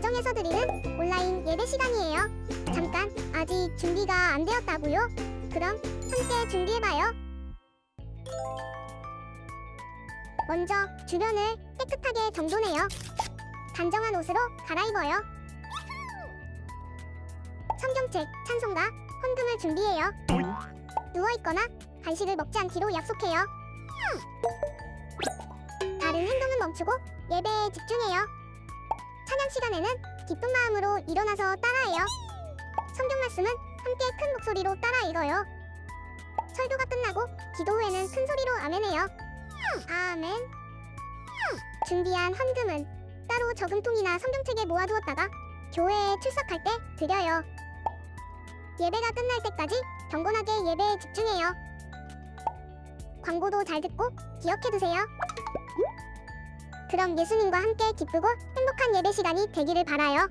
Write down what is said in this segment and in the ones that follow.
가정에서 드리는 온라인 예배 시간이에요. 잠깐, 아직 준비가 안 되었다고요? 그럼 함께 준비해봐요. 먼저 주변을 깨끗하게 정돈해요. 단정한 옷으로 갈아입어요. 성경책, 찬송가, 헌금을 준비해요. 누워있거나 간식을 먹지 않기로 약속해요. 다른 행동은 멈추고 예배에 집중해요. 찬양 시간에는 기쁜 마음으로 일어나서 따라해요. 성경 말씀은 함께 큰 목소리로 따라 읽어요. 설교가 끝나고 기도 후에는 큰 소리로 아멘해요. 아멘. 준비한 헌금은 따로 저금통이나 성경책에 모아두었다가 교회에 출석할 때 드려요. 예배가 끝날 때까지 경건하게 예배에 집중해요. 광고도 잘 듣고 기억해두세요. 그럼 예수님과 함께 기쁘고 행복한 예배 시간이 되기를 바라요.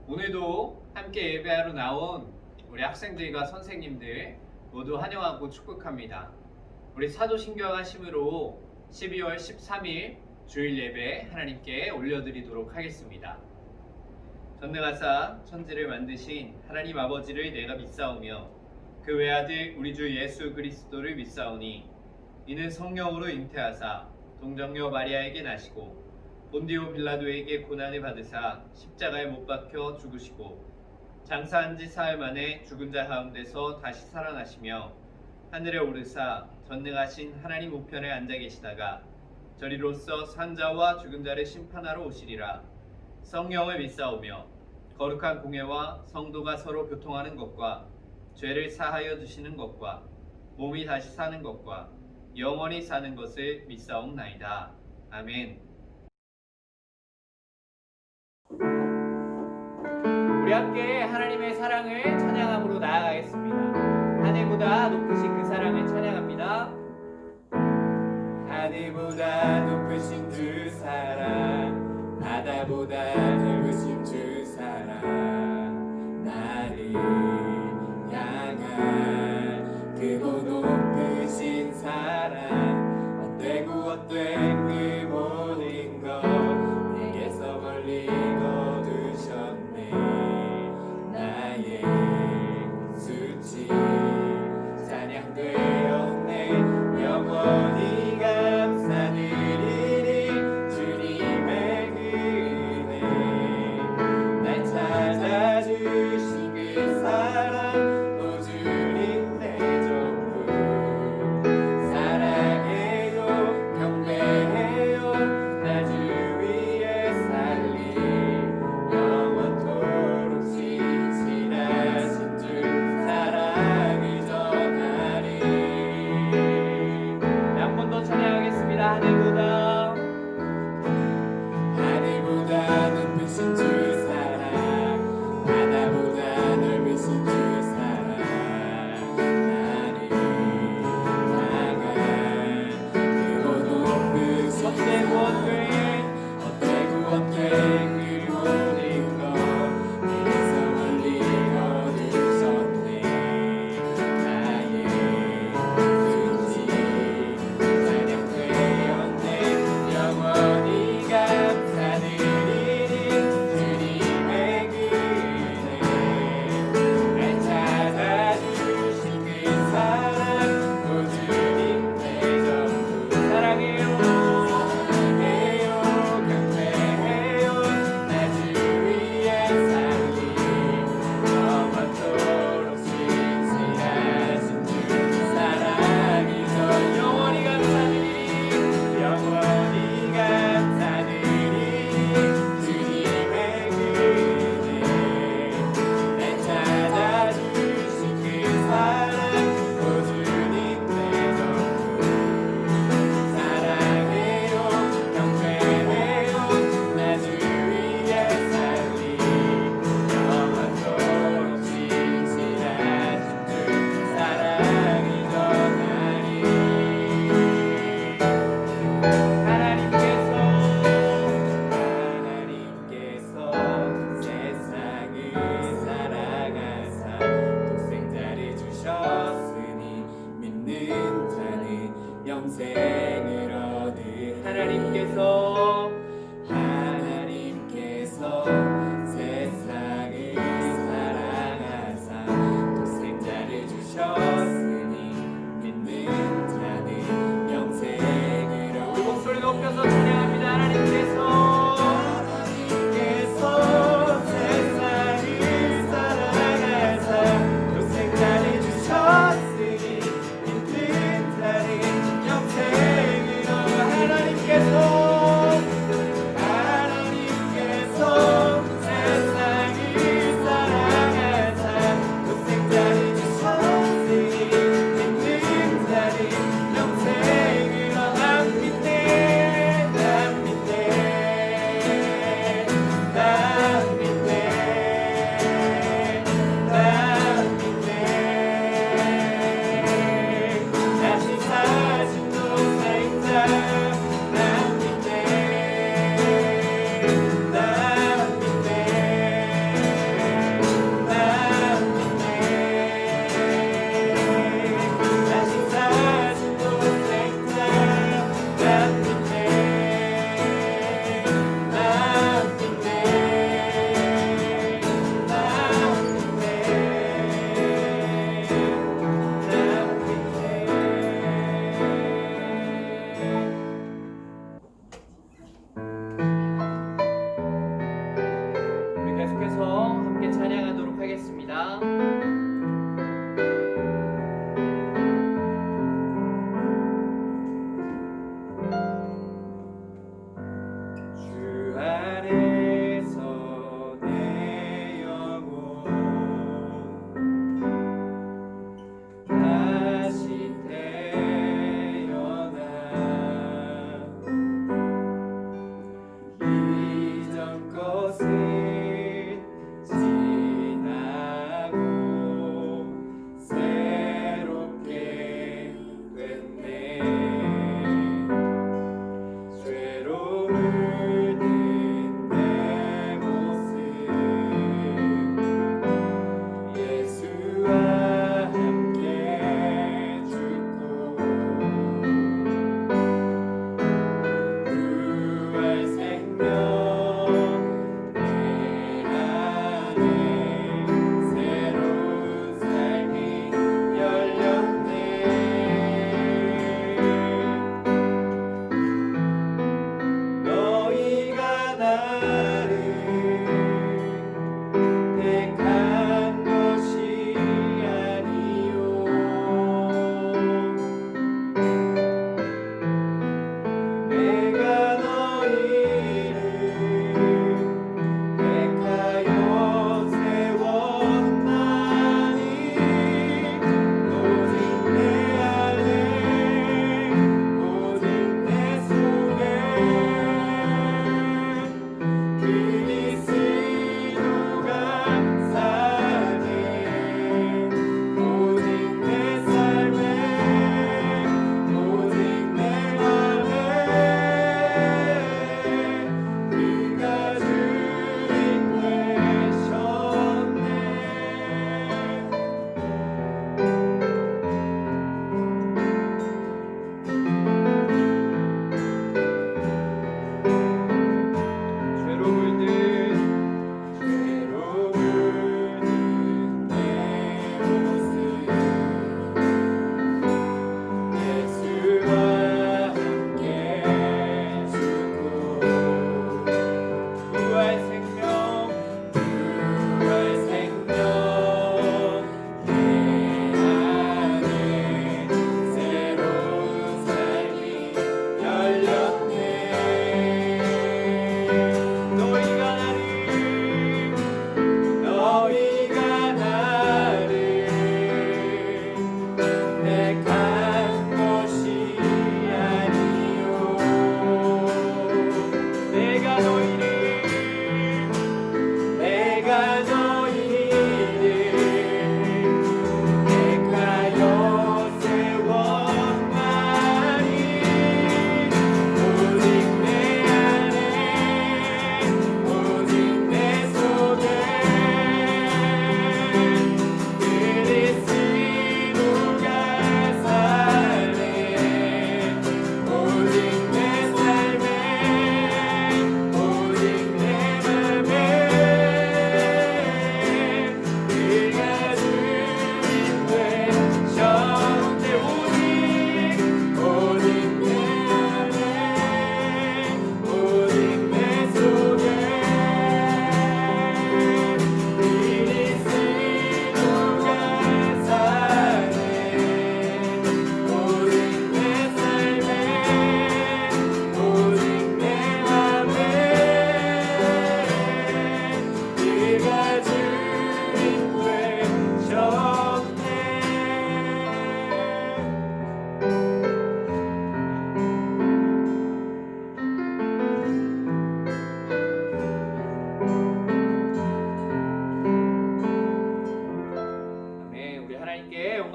오늘도 함께 예배하러 나온 우리 학생들과 선생님들 모두 환영하고 축복합니다. 우리 사도신경하심으로 12월 13일 주일 예배 하나님께 올려드리도록 하겠습니다. 전능하사 천지를 만드신 하나님 아버지를 내가 믿사오며 그 외아들 우리 주 예수 그리스도를 믿사오니 이는 성령으로 잉태하사 동정녀 마리아에게 나시고 본디오 빌라도에게 고난을 받으사 십자가에 못 박혀 죽으시고 장사한 지 사흘 만에 죽은 자 가운데서 다시 살아나시며 하늘에 오르사 전능하신 하나님 우편에 앉아 계시다가 저리로서 산자와 죽은 자를 심판하러 오시리라. 성령을 믿사오며 거룩한 공회와 성도가 서로 교통하는 것과 죄를 사하여 주시는 것과 몸이 다시 사는 것과 영원히 사는 것을 믿사옵나이다. 아멘. 우리 함께 하나님의 사랑을 찬양함으로 나아가겠습니다. 하늘보다 높으신 그 사랑을 찬양합니다. 하늘보다 높으신 주 사랑, 바다보다 넓으신 주 사랑, 나를 향한 크고 높으신 사랑, 헛되고 헛된 그 모든 것 내게서 멀리 거두셨네. 나의 수치 찬양되었네. 영원히 감사드리리 주님의 그 은혜, 날 찾아주신 그 사랑, 또 주님 내 전부 사랑해요 경배해요. 나 주 위에 살리 영원토록 신실하신 주 사랑을 전하리. 한 번 더 찬양하겠습니다. 하늘보다 높으신 주 사랑, 바다보다 넓으신 주 사랑,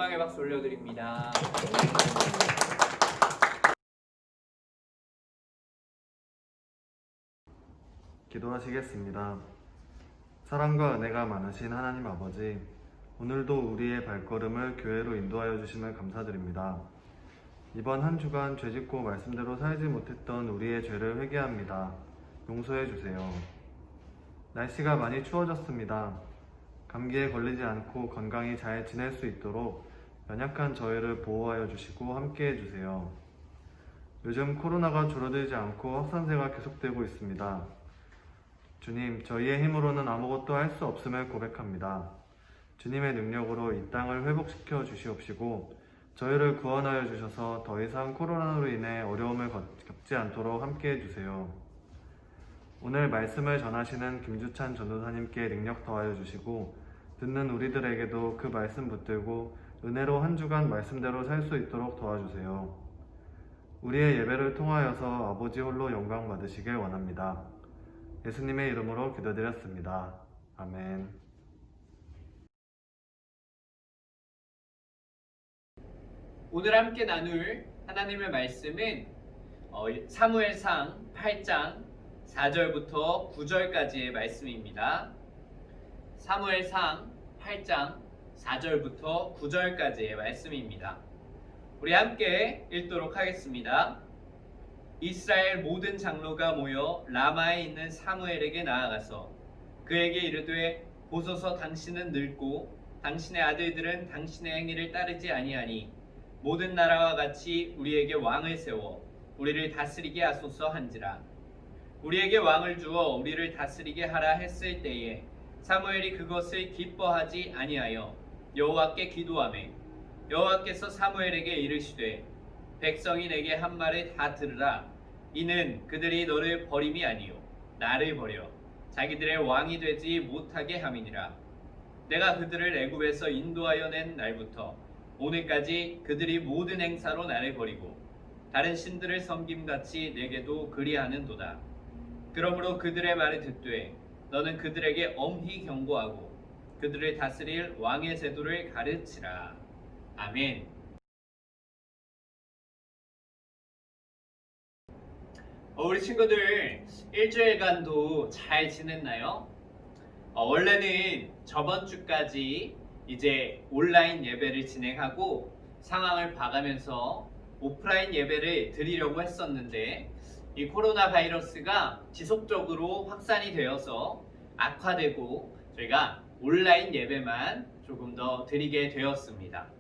영광의 박수 올려드립니다. 기도하시겠습니다. 사랑과 은혜가 많으신 하나님 아버지, 오늘도 우리의 발걸음을 교회로 인도하여 주심을 감사드립니다. 이번 한 주간 죄짓고 말씀대로 살지 못했던 우리의 죄를 회개합니다. 용서해 주세요. 날씨가 많이 추워졌습니다. 감기에 걸리지 않고 건강히 잘 지낼 수 있도록 연약한 저희를 보호하여 주시고 함께해 주세요. 요즘 코로나가 줄어들지 않고 확산세가 계속되고 있습니다. 주님, 저희의 힘으로는 아무것도 할 수 없음을 고백합니다. 주님의 능력으로 이 땅을 회복시켜 주시옵시고 저희를 구원하여 주셔서 더 이상 코로나로 인해 어려움을 겪지 않도록 함께해 주세요. 오늘 말씀을 전하시는 김주찬 전도사님께 능력 더하여 주시고 듣는 우리들에게도 그 말씀 붙들고 은혜로 한 주간 말씀대로 살 수 있도록 도와주세요. 우리의 예배를 통하여서 아버지 홀로 영광 받으시길 원합니다. 예수님의 이름으로 기도드렸습니다. 아멘. 오늘 함께 나눌 하나님의 말씀은 사무엘상 8장 4절부터 9절까지의 말씀입니다. 사무엘상 8장 4절부터 9절까지의 말씀입니다. 우리 함께 읽도록 하겠습니다. 이스라엘 모든 장로가 모여 라마에 있는 사무엘에게 나아가서 그에게 이르되 보소서 당신은 늙고 당신의 아들들은 당신의 행위를 따르지 아니하니 모든 나라와 같이 우리에게 왕을 세워 우리를 다스리게 하소서 한지라. 우리에게 왕을 주어 우리를 다스리게 하라 했을 때에 사무엘이 그것을 기뻐하지 아니하여 여호와께 기도하매 여호와께서 사무엘에게 이르시되 백성이 내게 한 말을 다 들으라. 이는 그들이 너를 버림이 아니요 나를 버려 자기들의 왕이 되지 못하게 함이니라. 내가 그들을 애굽에서 인도하여 낸 날부터 오늘까지 그들이 모든 행사로 나를 버리고 다른 신들을 섬김같이 내게도 그리하는도다. 그러므로 그들의 말을 듣되 너는 그들에게 엄히 경고하고 그들을 다스릴 왕의 제도를 가르치라. 아멘. 우리 친구들 일주일간도 잘 지냈나요? 원래는 저번 주까지 이제 온라인 예배를 진행하고 상황을 봐가면서 오프라인 예배를 드리려고 했었는데 이 코로나 바이러스가 지속적으로 확산이 되어서 악화되고 저희가 온라인 예배만 조금 더 드리게 되었습니다.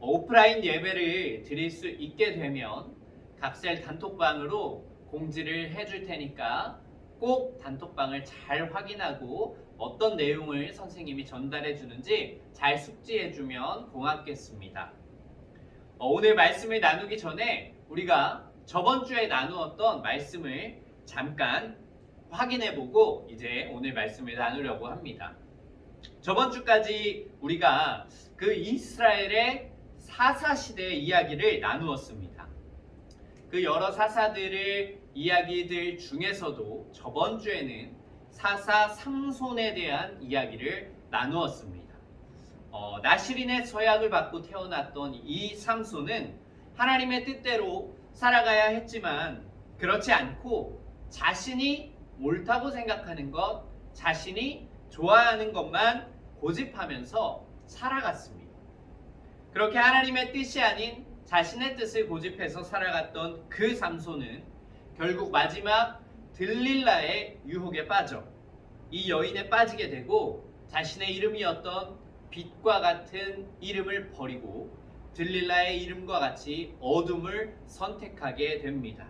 오프라인 예배를 드릴 수 있게 되면 각셀 단톡방으로 공지를 해줄 테니까 꼭 단톡방을 잘 확인하고 어떤 내용을 선생님이 전달해 주는지 잘 숙지해 주면 고맙겠습니다. 오늘 말씀을 나누기 전에 우리가 저번 주에 나누었던 말씀을 잠깐 확인해 보고 이제 오늘 말씀을 나누려고 합니다. 저번 주까지 우리가 그 이스라엘의 사사시대의 이야기를 나누었습니다. 그 여러 사사들의 이야기들 중에서도 저번 주에는 사사 삼손에 대한 이야기를 나누었습니다. 나시린의 서약을 받고 태어났던 이 삼손은 하나님의 뜻대로 살아가야 했지만 그렇지 않고 자신이 옳다고 생각하는 것, 자신이 좋아하는 것만 고집하면서 살아갔습니다. 그렇게 하나님의 뜻이 아닌 자신의 뜻을 고집해서 살아갔던 그 삼손은 결국 마지막 들릴라의 유혹에 빠져 이 여인에 빠지게 되고 자신의 이름이었던 빛과 같은 이름을 버리고 들릴라의 이름과 같이 어둠을 선택하게 됩니다.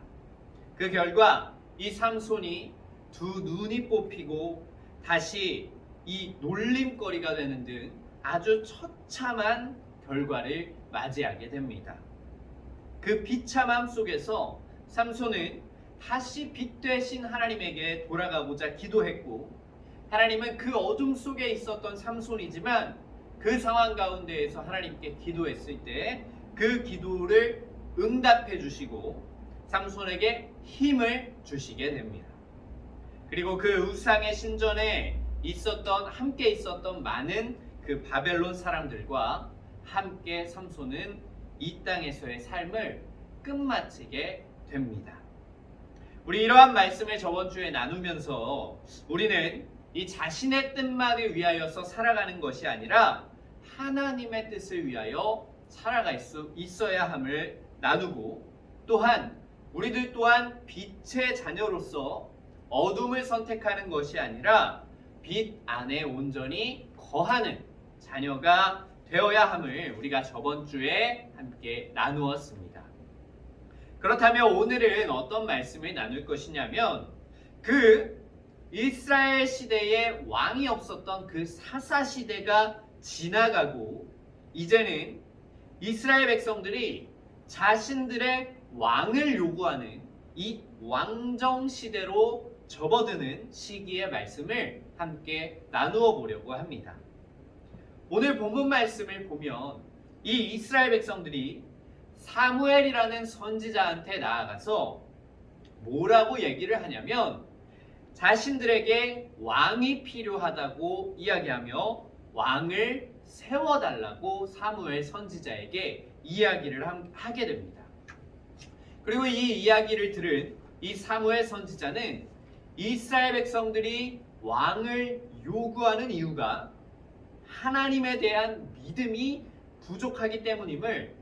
그 결과 이 삼손이 두 눈이 뽑히고 다시 이 놀림거리가 되는 등 아주 처참한 결과를 맞이하게 됩니다. 그 비참함 속에서 삼손은 다시 빛 되신 하나님에게 돌아가고자 기도했고 하나님은 그 어둠 속에 있었던 삼손이지만 그 상황 가운데에서 하나님께 기도했을 때 그 기도를 응답해 주시고 삼손에게 힘을 주시게 됩니다. 그리고 그 우상의 신전에 함께 있었던 많은 그 바벨론 사람들과 함께 삼손은 이 땅에서의 삶을 끝마치게 됩니다. 우리 이러한 말씀을 저번 주에 나누면서 우리는 이 자신의 뜻만을 위하여서 살아가는 것이 아니라 하나님의 뜻을 위하여 살아갈 수 있어야 함을 나누고, 또한 우리들 또한 빛의 자녀로서 어둠을 선택하는 것이 아니라 빛 안에 온전히 거하는 자녀가 되어야 함을 우리가 저번 주에 함께 나누었습니다. 그렇다면 오늘은 어떤 말씀을 나눌 것이냐면, 그 이스라엘 시대에 왕이 없었던 그 사사 시대가 지나가고 이제는 이스라엘 백성들이 자신들의 왕을 요구하는 이 왕정 시대로 접어드는 시기의 말씀을 함께 나누어 보려고 합니다. 오늘 본문 말씀을 보면 이 이스라엘 백성들이 사무엘이라는 선지자한테 나아가서 뭐라고 얘기를 하냐면, 자신들에게 왕이 필요하다고 이야기하며 왕을 세워달라고 사무엘 선지자에게 이야기를 하게 됩니다. 그리고 이 이야기를 들은 이 사무엘 선지자는 이스라엘 백성들이 왕을 요구하는 이유가 하나님에 대한 믿음이 부족하기 때문임을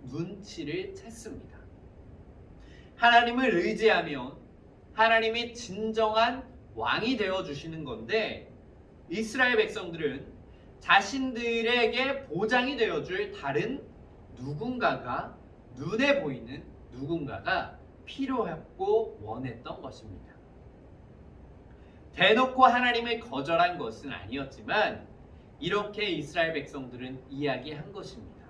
눈치를 챘습니다. 하나님을 의지하면 하나님이 진정한 왕이 되어주시는 건데, 이스라엘 백성들은 자신들에게 보장이 되어줄 다른 누군가가, 눈에 보이는 누군가가 필요했고 원했던 것입니다. 대놓고 하나님을 거절한 것은 아니었지만 이렇게 이스라엘 백성들은 이야기한 것입니다.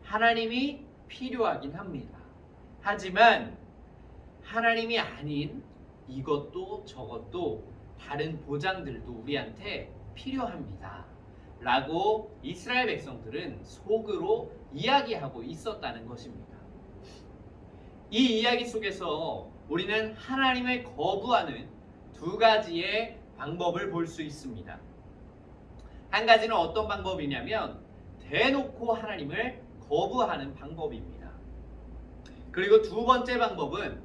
하나님이 필요하긴 합니다. 하지만 하나님이 아닌 이것도 저것도 다른 보장들도 우리한테 필요합니다. 라고 이스라엘 백성들은 속으로 이야기하고 있었다는 것입니다. 이 이야기 속에서 우리는 하나님을 거부하는 두 가지의 방법을 볼 수 있습니다. 한 가지는 어떤 방법이냐면 대놓고 하나님을 거부하는 방법입니다. 그리고 두 번째 방법은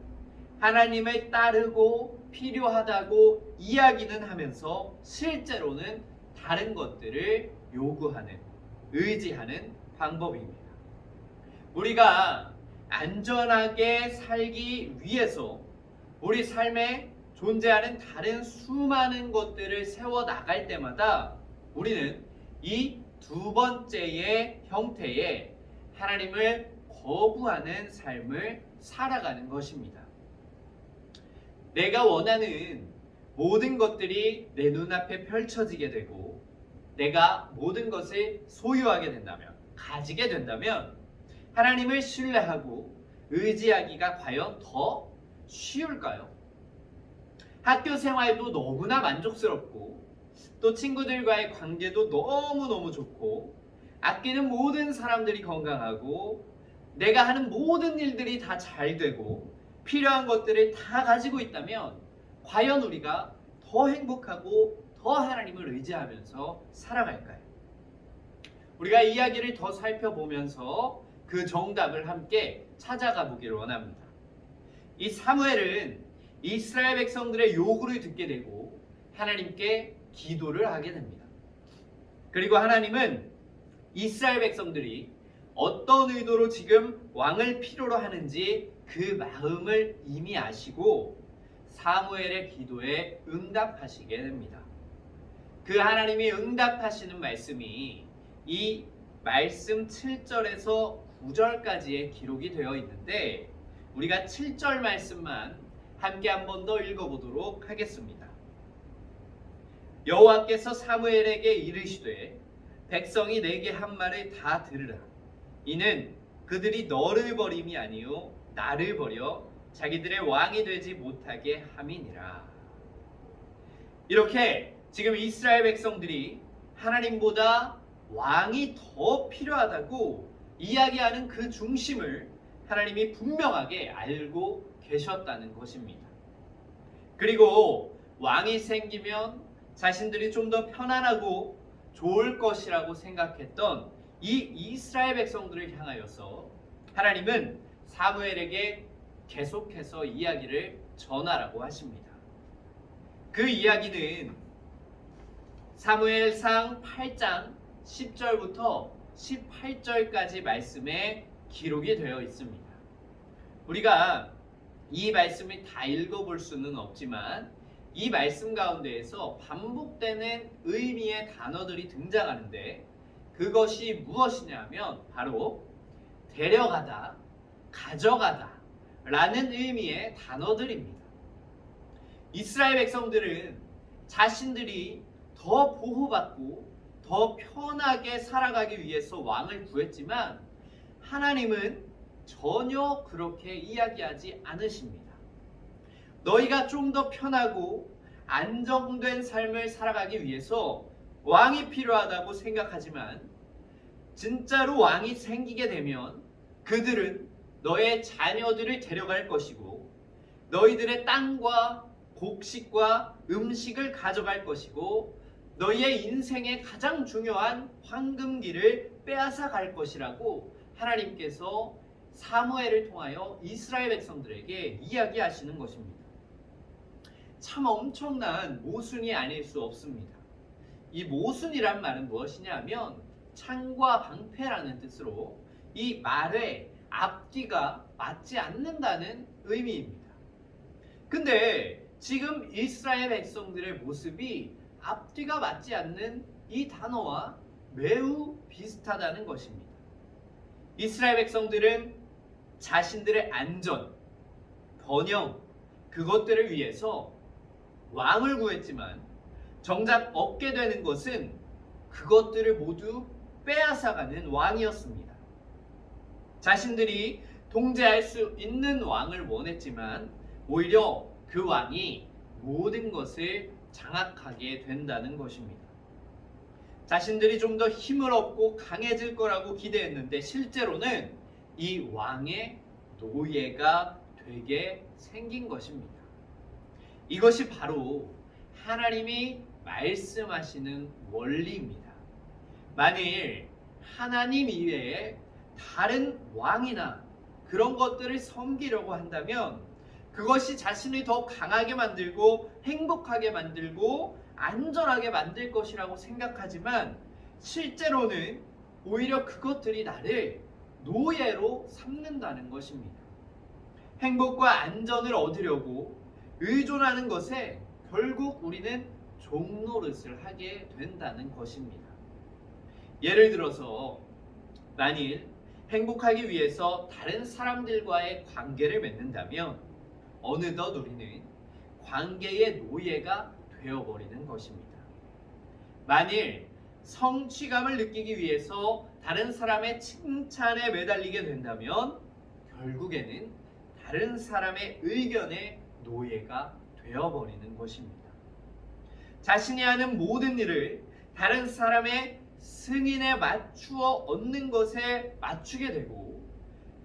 하나님을 따르고 필요하다고 이야기는 하면서 실제로는 다른 것들을 요구하는, 의지하는 방법입니다. 우리가 안전하게 살기 위해서 우리 삶에 존재하는 다른 수많은 것들을 세워 나갈 때마다 우리는 이 두 번째의 형태의 하나님을 거부하는 삶을 살아가는 것입니다. 내가 원하는 모든 것들이 내 눈앞에 펼쳐지게 되고 내가 모든 것을 소유하게 된다면, 가지게 된다면 하나님을 신뢰하고 의지하기가 과연 더 쉬울까요? 학교 생활도 너무나 만족스럽고 또 친구들과의 관계도 너무너무 좋고 아끼는 모든 사람들이 건강하고 내가 하는 모든 일들이 다 잘 되고 필요한 것들을 다 가지고 있다면 과연 우리가 더 행복하고 더 하나님을 의지하면서 살아갈까요? 우리가 이야기를 더 살펴보면서 그 정답을 함께 찾아가 보기를 원합니다. 이 사무엘은 이스라엘 백성들의 요구를 듣게 되고 하나님께 기도를 하게 됩니다. 그리고 하나님은 이스라엘 백성들이 어떤 의도로 지금 왕을 필요로 하는지 그 마음을 이미 아시고 사무엘의 기도에 응답하시게 됩니다. 그 하나님이 응답하시는 말씀이 이 말씀 7절에서 9절까지의 기록이 되어 있는데 우리가 7절 말씀만 함께 한 번 더 읽어보도록 하겠습니다. 여호와께서 사무엘에게 이르시되 백성이 내게 한 말을 다 들으라. 이는 그들이 너를 버림이 아니요 나를 버려 자기들의 왕이 되지 못하게 함이니라. 이렇게 지금 이스라엘 백성들이 하나님보다 왕이 더 필요하다고 이야기하는 그 중심을 하나님이 분명하게 알고 계셨다는 것입니다. 그리고 왕이 생기면 자신들이 좀 더 편안하고 좋을 것이라고 생각했던 이 이스라엘 백성들을 향하여서 하나님은 사무엘에게 계속해서 이야기를 전하라고 하십니다. 그 이야기는 사무엘상 8장 10절부터 18절까지 말씀에 기록이 되어 있습니다. 우리가 이 말씀을 다 읽어볼 수는 없지만 이 말씀 가운데에서 반복되는 의미의 단어들이 등장하는데 그것이 무엇이냐면 바로 데려가다, 가져가다 라는 의미의 단어들입니다. 이스라엘 백성들은 자신들이 더 보호받고 더 편하게 살아가기 위해서 왕을 구했지만 하나님은 전혀 그렇게 이야기하지 않으십니다. 너희가 좀 더 편하고 안정된 삶을 살아가기 위해서 왕이 필요하다고 생각하지만 진짜로 왕이 생기게 되면 그들은 너의 자녀들을 데려갈 것이고 너희들의 땅과 곡식과 음식을 가져갈 것이고 너희의 인생의 가장 중요한 황금기를 빼앗아 갈 것이라고 하나님께서 사무엘을 통하여 이스라엘 백성들에게 이야기하시는 것입니다. 참 엄청난 모순이 아닐 수 없습니다. 이 모순이란 말은 무엇이냐면 창과 방패라는 뜻으로 이 말의 앞뒤가 맞지 않는다는 의미입니다. 근데 지금 이스라엘 백성들의 모습이 앞뒤가 맞지 않는 이 단어와 매우 비슷하다는 것입니다. 이스라엘 백성들은 자신들의 안전, 번영, 그것들을 위해서 왕을 구했지만 정작 얻게 되는 것은 그것들을 모두 빼앗아가는 왕이었습니다. 자신들이 통제할 수 있는 왕을 원했지만 오히려 그 왕이 모든 것을 장악하게 된다는 것입니다. 자신들이 좀 더 힘을 얻고 강해질 거라고 기대했는데 실제로는 이 왕의 노예가 되게 생긴 것입니다. 이것이 바로 하나님이 말씀하시는 원리입니다. 만일 하나님 이외에 다른 왕이나 그런 것들을 섬기려고 한다면 그것이 자신을 더 강하게 만들고 행복하게 만들고 안전하게 만들 것이라고 생각하지만 실제로는 오히려 그것들이 나를 노예로 삼는다는 것입니다. 행복과 안전을 얻으려고 의존하는 것에 결국 우리는 종노릇을 하게 된다는 것입니다. 예를 들어서 만일 행복하기 위해서 다른 사람들과의 관계를 맺는다면 어느덧 우리는 관계의 노예가 되어버리는 것입니다. 만일 성취감을 느끼기 위해서 다른 사람의 칭찬에 매달리게 된다면 결국에는 다른 사람의 의견에 노예가 되어버리는 것입니다. 자신이 하는 모든 일을 다른 사람의 승인에 맞추어 얻는 것에 맞추게 되고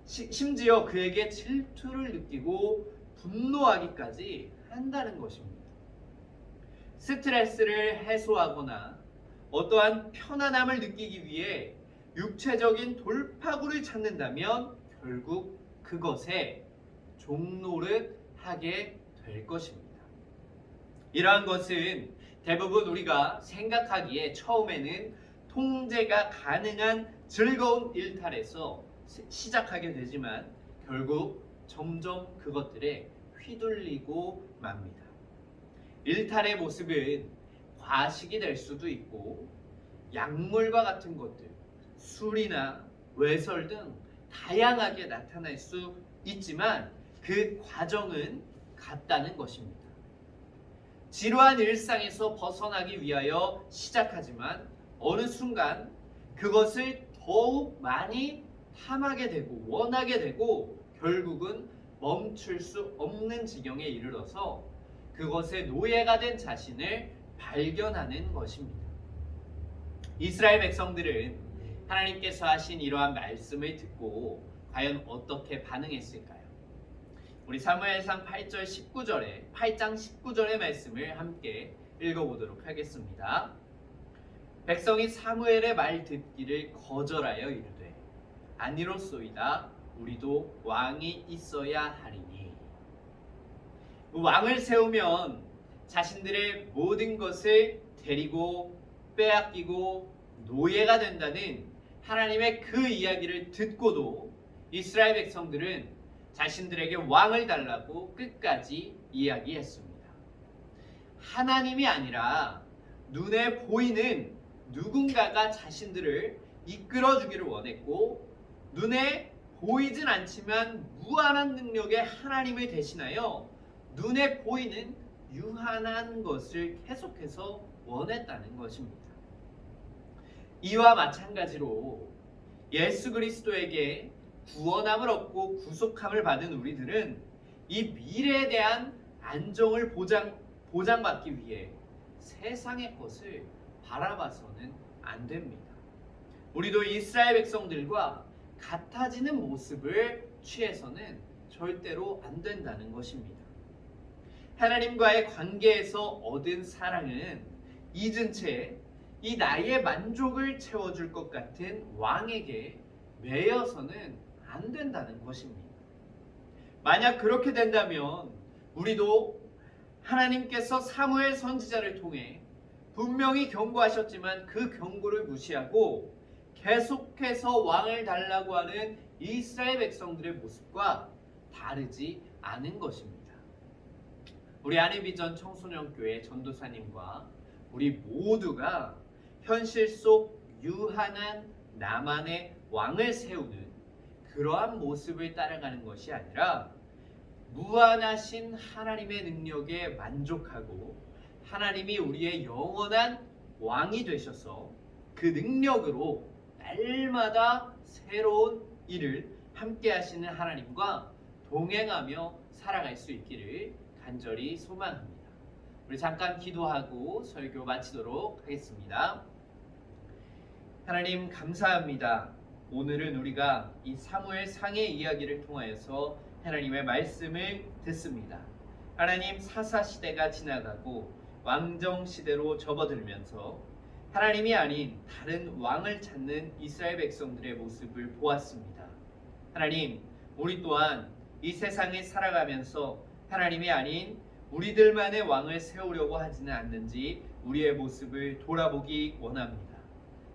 심지어 그에게 질투를 느끼고 분노하기까지 한다는 것입니다. 스트레스를 해소하거나 어떠한 편안함을 느끼기 위해 육체적인 돌파구를 찾는다면 결국 그것에 종노릇 하게 될 것입니다. 이러한 것은 대부분 우리가 생각하기에 처음에는 통제가 가능한 즐거운 일탈에서 시작하게 되지만 결국 점점 그것들에 휘둘리고 맙니다. 일탈의 모습은 과식이 될 수도 있고 약물과 같은 것들, 술이나 외설 등 다양하게 나타날 수 있지만 그 과정은 같다는 것입니다. 지루한 일상에서 벗어나기 위하여 시작하지만 어느 순간 그것을 더욱 많이 탐하게 되고 원하게 되고 결국은 멈출 수 없는 지경에 이르러서 그것의 노예가 된 자신을 발견하는 것입니다. 이스라엘 백성들은 하나님께서 하신 이러한 말씀을 듣고 과연 어떻게 반응했을까요? 우리 사무엘상 8장 19절의 말씀을 함께 읽어보도록 하겠습니다. 백성이 사무엘의 말 듣기를 거절하여 이르되 아니로소이다 우리도 왕이 있어야 하리니. 왕을 세우면 자신들의 모든 것을 데리고 빼앗기고 노예가 된다는 하나님의 그 이야기를 듣고도 이스라엘 백성들은 자신들에게 왕을 달라고 끝까지 이야기했습니다. 하나님이 아니라 눈에 보이는 누군가가 자신들을 이끌어주기를 원했고, 눈에 보이진 않지만 무한한 능력의 하나님을 대신하여 눈에 보이는 유한한 것을 계속해서 원했다는 것입니다. 이와 마찬가지로 예수 그리스도에게 구원함을 얻고 구속함을 받은 우리들은 이 미래에 대한 안정을 보장받기 위해 세상의 것을 바라봐서는 안 됩니다. 우리도 이스라엘 백성들과 같아지는 모습을 취해서는 절대로 안 된다는 것입니다. 하나님과의 관계에서 얻은 사랑은 잊은 채 이 나의 만족을 채워줄 것 같은 왕에게 매여서는 안 된다는 것입니다. 만약 그렇게 된다면 우리도 하나님께서 사무엘 선지자를 통해 분명히 경고하셨지만 그 경고를 무시하고 계속해서 왕을 달라고 하는 이스라엘 백성들의 모습과 다르지 않은 것입니다. 우리 안해비전 청소년교회 전도사님과 우리 모두가 현실 속 유한한 나만의 왕을 세우는 그러한 모습을 따라가는 것이 아니라 무한하신 하나님의 능력에 만족하고 하나님이 우리의 영원한 왕이 되셔서 그 능력으로 날마다 새로운 일을 함께 하시는 하나님과 동행하며 살아갈 수 있기를 간절히 소망합니다. 우리 잠깐 기도하고 설교 마치도록 하겠습니다. 하나님 감사합니다. 오늘은 우리가 이 사무엘 상의 이야기를 통하여서 하나님의 말씀을 듣습니다. 하나님, 사사시대가 지나가고 왕정시대로 접어들면서 하나님이 아닌 다른 왕을 찾는 이스라엘 백성들의 모습을 보았습니다. 하나님, 우리 또한 이 세상에 살아가면서 하나님이 아닌 우리들만의 왕을 세우려고 하지는 않는지 우리의 모습을 돌아보기 원합니다.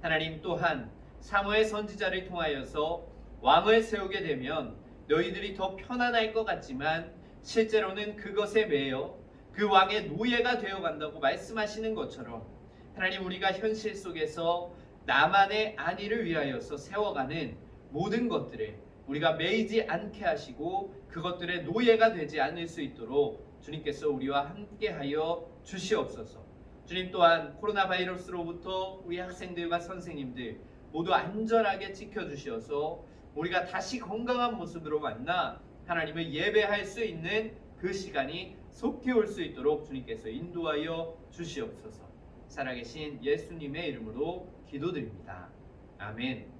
하나님, 또한 사무엘 선지자를 통하여서 왕을 세우게 되면 너희들이 더 편안할 것 같지만 실제로는 그것에 매여 그 왕의 노예가 되어간다고 말씀하시는 것처럼 하나님, 우리가 현실 속에서 나만의 안위를 위하여서 세워가는 모든 것들에 우리가 매이지 않게 하시고 그것들의 노예가 되지 않을 수 있도록 주님께서 우리와 함께하여 주시옵소서. 주님, 또한 코로나 바이러스로부터 우리 학생들과 선생님들 모두 안전하게 지켜주시어서 우리가 다시 건강한 모습으로 만나 하나님을 예배할 수 있는 그 시간이 속히 올 수 있도록 주님께서 인도하여 주시옵소서. 살아계신 예수님의 이름으로 기도드립니다. 아멘.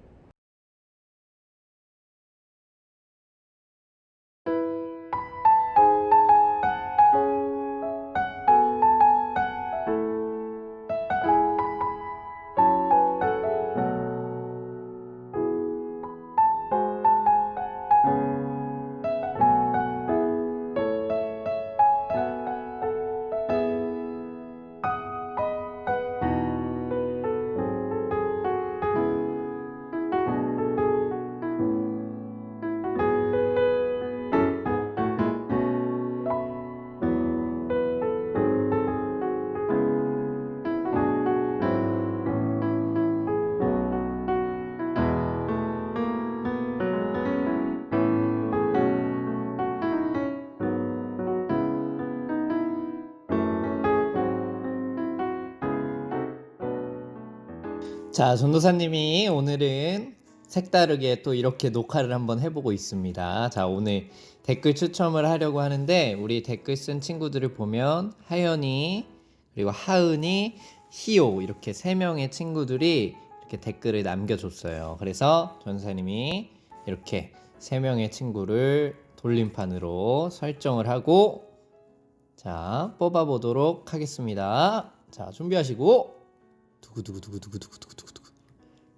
자, 전도사님이 오늘은 색다르게 또 이렇게 녹화를 한번 해보고 있습니다. 자, 오늘 댓글 추첨을 하려고 하는데 우리 댓글 쓴 친구들을 보면 하연이, 그리고 하은이, 희요 이렇게 3명의 친구들이 이렇게 댓글을 남겨줬어요. 그래서 전도사님이 이렇게 3명의 친구를 돌림판으로 설정을 하고 자, 뽑아보도록 하겠습니다. 자, 준비하시고 두구두구두구두구두구두구두구.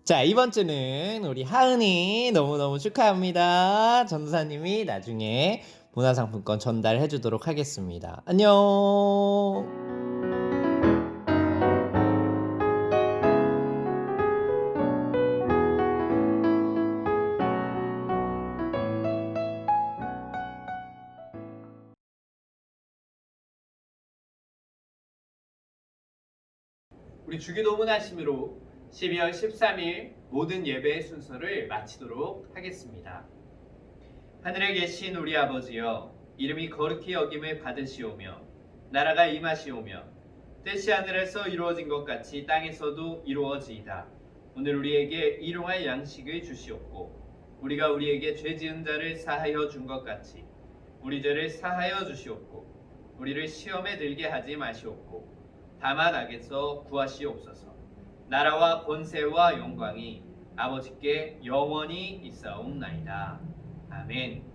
자, 이번 주는 우리 하은이 너무너무 축하합니다. 전도사님이 나중에 문화상품권 전달해 주도록 하겠습니다. 안녕. 우리 주기도문 하심으로 12월 13일 모든 예배의 순서를 마치도록 하겠습니다. 하늘에 계신 우리 아버지여, 이름이 거룩히 여김을 받으시오며 나라가 임하시오며 뜻이 하늘에서 이루어진 것 같이 땅에서도 이루어지이다. 오늘 우리에게 일용할 양식을 주시옵고 우리가 우리에게 죄 지은 자를 사하여 준 것 같이 우리 죄를 사하여 주시옵고 우리를 시험에 들게 하지 마시옵고 다만 악에서 구하시옵소서. 나라와 권세와 영광이 아버지께 영원히 있사옵나이다. 아멘.